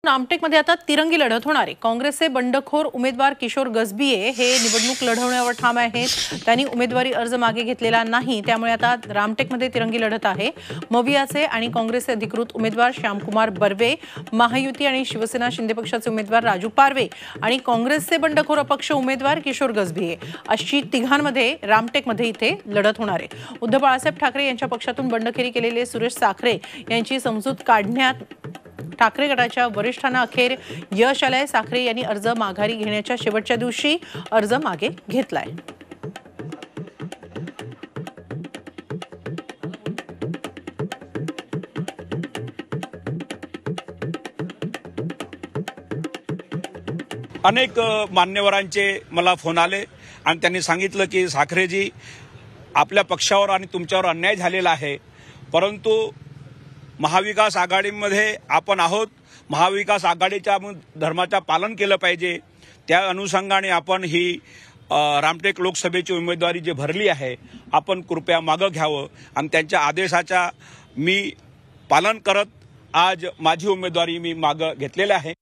रामटेकमध्ये आता तिरंगी लढत होणार आहे। काँग्रेसचे बंडखोर उमेदवार किशोर गजबिये हे निवडणूक लढवण्यावर ठाम आहेत। त्यांनी उमेदवारी अर्ज मागे घेतलेला नाही, त्यामुळे आता रामटेकमध्ये तिरंगी लढत आहे। मवियाचे आणि काँग्रेसचे अधिकृत उमेदवार श्यामकुमार बर्वे, महायुती आणि शिवसेना शिंदे पक्षाचे उमेदवार राजू पारवे आणि काँग्रेसचे बंडखोर अपक्ष उमेदवार किशोर गजबिये अशी तिघांमध्ये रामटेकमध्ये इथे लढत होणार आहे। उद्धव बाळासाहेब ठाकरे यांच्या पक्षातून बंडखोरी केलेले सुरेश साखरे यांची समजूत काढण्यात ठाकरे गटाच्या वरिष्ठांना अखेर यश आलंय। साखरे यांनी अर्ज माघारी घेण्याच्या शेवटच्या दिवशी अर्ज मागे घेतलाय। अनेक मान्यवरांचे मला फोन आले आणि त्यांनी सांगितलं की साखरेजी, आपल्या पक्षावर आणि तुमच्यावर अन्याय झालेला आहे, परंतु महाविकास आघाडीमध्ये आपण आहोत, महाविकास आघाडीच्या धर्माचं पालन केलं पाहिजे, त्या अनुषंगाने आपण ही रामटेक लोकसभेची उमेदवारी जी भरली आहे आपण कृपया मागं घ्यावं आणि त्यांच्या आदेशाचा मी पालन करत आज माझी उमेदवारी मी मागं घेतलेली आहे।